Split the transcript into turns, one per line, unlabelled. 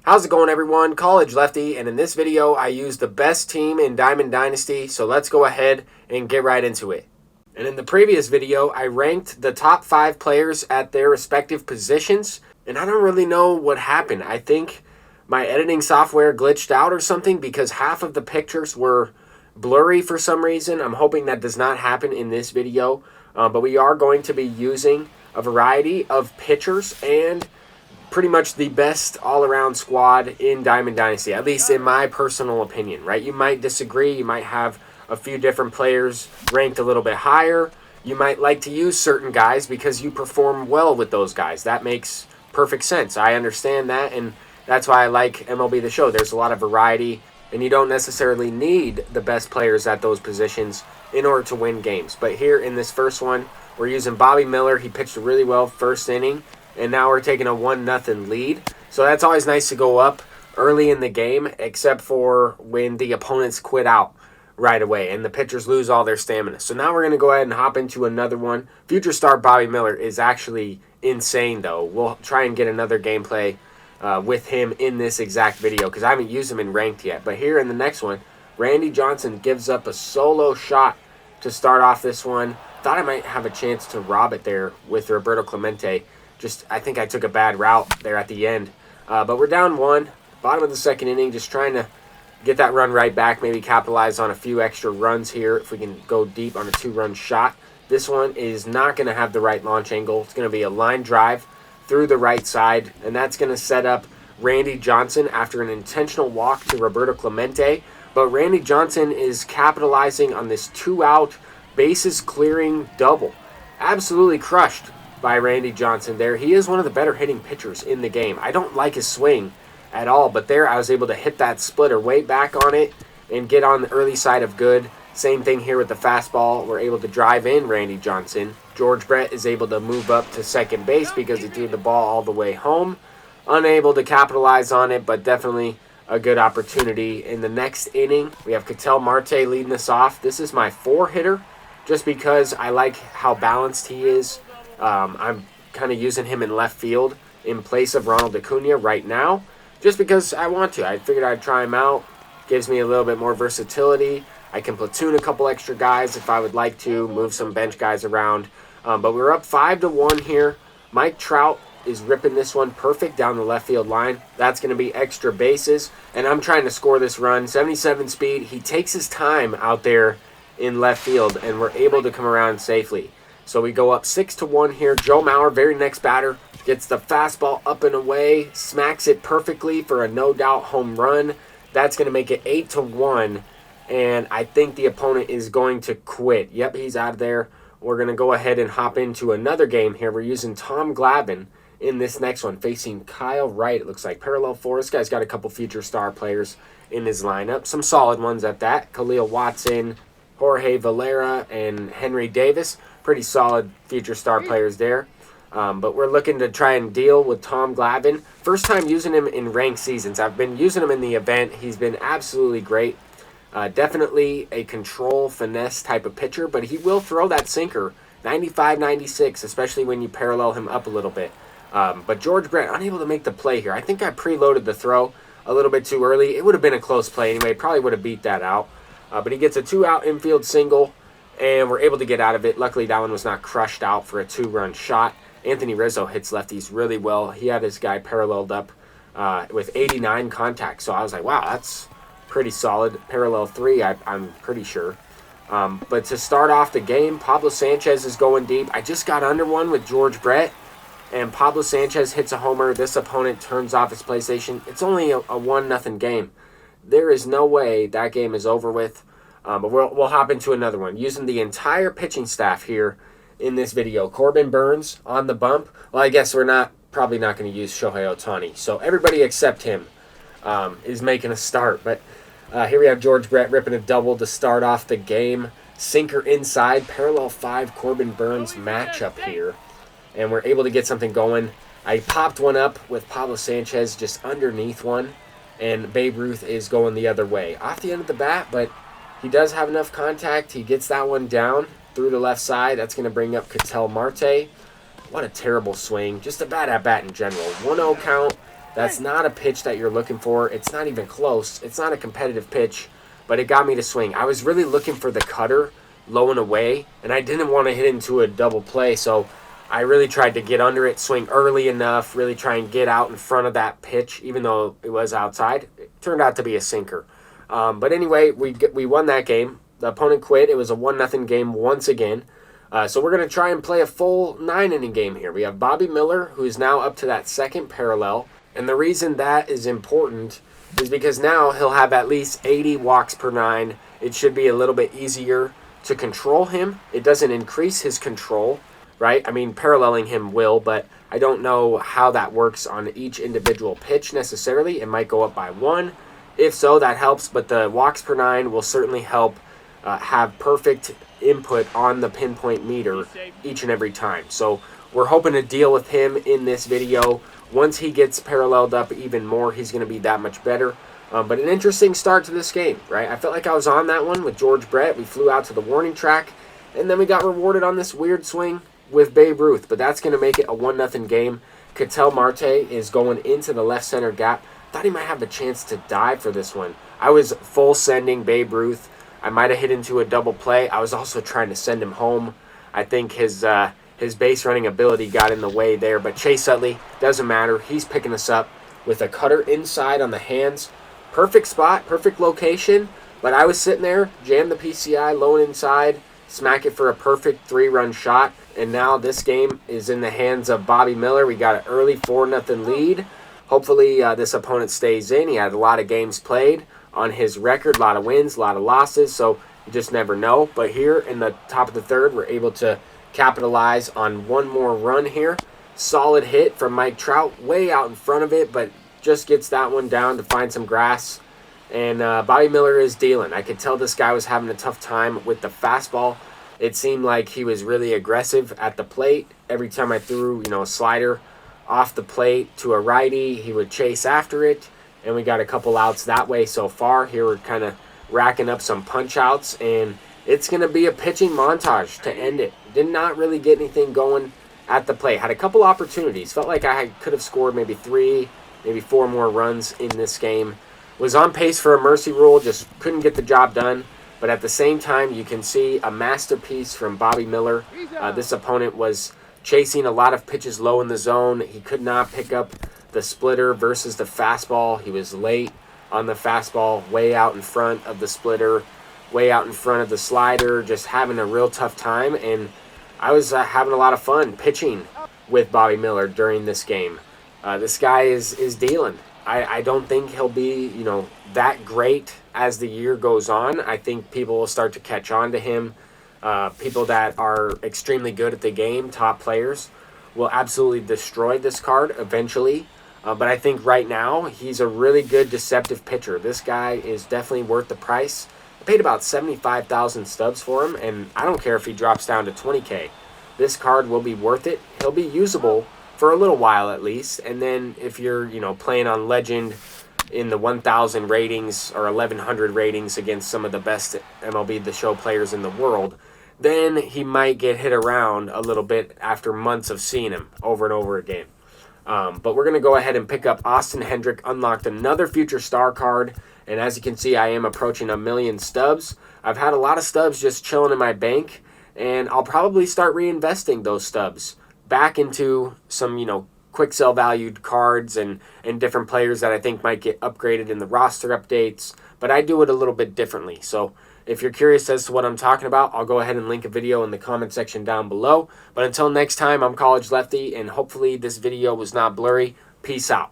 How's it going, everyone? College Lefty, and in this video I used the best team in Diamond Dynasty, so let's go ahead and get right into it. And in the previous video I ranked the top 5 players at their respective positions, and I don't really know what happened. I think my editing software glitched out or something because half of the pictures were blurry for some reason. I'm hoping that does not happen in this video, but we are going to be using a variety of pitchers and pretty much the best all-around squad in Diamond Dynasty, at least in my personal opinion, right? You might disagree. You might have a few different players ranked a little bit higher. You might like to use certain guys because you perform well with those guys. That makes perfect sense. I understand that, and that's why I like MLB The Show. There's a lot of variety, and you don't necessarily need the best players at those positions in order to win games. But here in this first one, we're using Bobby Miller. He pitched really well first inning, and now we're taking a 1-0 lead. So that's always nice to go up early in the game, except for when the opponents quit out right away and the pitchers lose all their stamina. So now we're going to go ahead and hop into another one. Future star Bobby Miller is actually insane, though. We'll try and get another gameplay with him in this exact video because I haven't used him in ranked yet. But here in the next one, Randy Johnson gives up a solo shot to start off this one. Thought I might have a chance to rob it there with Roberto Clemente. I think I took a bad route there at the end. But we're down 1, bottom of the second inning, just trying to get that run right back, maybe capitalize on a few extra runs here if we can go deep on a 2-run shot. This one is not going to have the right launch angle. It's going to be a line drive through the right side, and that's going to set up Randy Johnson after an intentional walk to Roberto Clemente. But Randy Johnson is capitalizing on this 2-out bases clearing double. Absolutely crushed by Randy Johnson there. He is one of the better hitting pitchers in the game. I don't like his swing at all, but there I was able to hit that splitter way back on it and get on the early side of good. Same thing here with the fastball. We're able to drive in Randy Johnson. George Brett is able to move up to second base because he threw the ball all the way home. Unable to capitalize on it, but definitely a good opportunity. In the next inning, we have Ketel Marte leading us off. This is my 4-hitter just because I like how balanced he is. I'm kind of using him in left field in place of Ronald Acuna right now just because I want to. I figured I'd try him out. Gives me a little bit more versatility. I can platoon a couple extra guys if I would like to, move some bench guys around. But we're up 5-1 here. Mike Trout is ripping this one perfect down the left field line. That's going to be extra bases, and I'm trying to score this run. 77 speed. He takes his time out there in left field, and we're able to come around safely. So we go up 6-1 here. Joe Mauer, very next batter, gets the fastball up and away, smacks it perfectly for a no-doubt home run. That's going to make it 8-1, and I think the opponent is going to quit. Yep, he's out of there. We're going to go ahead and hop into another game here. We're using Tom Glavine in this next one, facing Kyle Wright. It looks like parallel 4. This guy's got a couple future star players in his lineup. Some solid ones at that. Khalil Watson, Jorge Valera, and Henry Davis. Pretty solid future star players there. But we're looking to try and deal with Tom Glavine. First time using him in ranked seasons. I've been using him in the event. He's been absolutely great. Definitely a control finesse type of pitcher, but he will throw that sinker 95, 96, especially when you parallel him up a little bit. But George Brett unable to make the play here. I think I preloaded the throw a little bit too early. It would have been a close play anyway. Probably would have beat that out. But he gets a 2-out infield single, and we're able to get out of it. Luckily, that one was not crushed out for a 2-run shot. Anthony Rizzo hits lefties really well. He had his guy paralleled up with 89 contacts. So I was like, wow, that's pretty solid. Parallel 3, I'm pretty sure. But to start off the game, Pablo Sanchez is going deep. I just got under one with George Brett, and Pablo Sanchez hits a homer. This opponent turns off his PlayStation. It's only a 1-0 game. There is no way that game is over with. But we'll hop into another one. Using the entire pitching staff here in this video. Corbin Burns on the bump. Well, I guess we're probably not going to use Shohei Ohtani. So everybody except him is making a start. But here we have George Brett ripping a double to start off the game. Sinker inside. Parallel 5 Corbin Burns matchup here. And we're able to get something going. I popped one up with Pablo Sanchez just underneath one. And Babe Ruth is going the other way. Off the end of the bat, but he does have enough contact. He gets that one down through the left side. That's going to bring up Ketel Marte. What a terrible swing. Just a bad at-bat in general. 1-0 count. That's not a pitch that you're looking for. It's not even close. It's not a competitive pitch, but it got me to swing. I was really looking for the cutter low and away, and I didn't want to hit into a double play, so I really tried to get under it, swing early enough, really try and get out in front of that pitch, even though it was outside. It turned out to be a sinker. But anyway, we won that game. The opponent quit. It was a 1-0 game once again. So we're going to try and play a full 9-inning game here. We have Bobby Miller, who is now up to that second parallel. And the reason that is important is because now he'll have at least 80 walks per 9. It should be a little bit easier to control him. It doesn't increase his control, right? I mean, paralleling him will, but I don't know how that works on each individual pitch necessarily. It might go up by 1. If so, that helps, but the walks per 9 will certainly help have perfect input on the pinpoint meter each and every time. So we're hoping to deal with him in this video. Once he gets paralleled up even more, he's going to be that much better. But an interesting start to this game, right? I felt like I was on that one with George Brett. We flew out to the warning track, and then we got rewarded on this weird swing with Babe Ruth. But that's going to make it a 1-0 game. Ketel Marte is going into the left center gap. Thought he might have a chance to dive for this one. I was full sending Babe Ruth. I might have hit into a double play. I was also trying to send him home. I think his base running ability got in the way there. But Chase Utley, doesn't matter. He's picking us up with a cutter inside on the hands. Perfect spot, perfect location. But I was sitting there, jammed the PCI low and inside, smack it for a perfect 3-run shot. And now this game is in the hands of Bobby Miller. We got an early 4-0 lead. Hopefully this opponent stays in. He had a lot of games played on his record, a lot of wins, a lot of losses, so you just never know. But here in the top of the third, we're able to capitalize on one more run here. Solid hit from Mike Trout, way out in front of it, but just gets that one down to find some grass. And Bobby Miller is dealing. I could tell this guy was having a tough time with the fastball. It seemed like he was really aggressive at the plate. Every time I threw, a slider off the plate to a righty, he would chase after it, and we got a couple outs that way so far. Here we're kind of racking up some punch outs, and it's going to be a pitching montage to end it. Did not really get anything going at the plate. Had a couple opportunities. Felt like I could have scored maybe 3, maybe 4 more runs in this game. Was on pace for a mercy rule, just couldn't get the job done. But at the same time, you can see a masterpiece from Bobby Miller. This opponent was chasing a lot of pitches low in the zone. He could not pick up the splitter versus the fastball. He was late on the fastball, way out in front of the splitter, way out in front of the slider, just having a real tough time. And I was having a lot of fun pitching with Bobby Miller during this game. This guy is dealing. I don't think he'll be, that great as the year goes on. I think people will start to catch on to him. People that are extremely good at the game, top players, will absolutely destroy this card eventually. But I think right now, he's a really good deceptive pitcher. This guy is definitely worth the price. I paid about 75,000 stubs for him, and I don't care if he drops down to 20K. This card will be worth it. He'll be usable for a little while at least. And then if you're, playing on Legend in the 1,000 ratings or 1,100 ratings against some of the best MLB The Show players in the world, then he might get hit around a little bit after months of seeing him over and over again. But we're going to go ahead and pick up Austin Hendrick, unlocked another future star card. And as you can see, I am approaching 1 million stubs. I've had a lot of stubs just chilling in my bank, and I'll probably start reinvesting those stubs back into some, quick sell valued cards and different players that I think might get upgraded in the roster updates. But I do it a little bit differently. So if you're curious as to what I'm talking about, I'll go ahead and link a video in the comment section down below. But until next time, I'm College Lefty, and hopefully this video was not blurry. Peace out.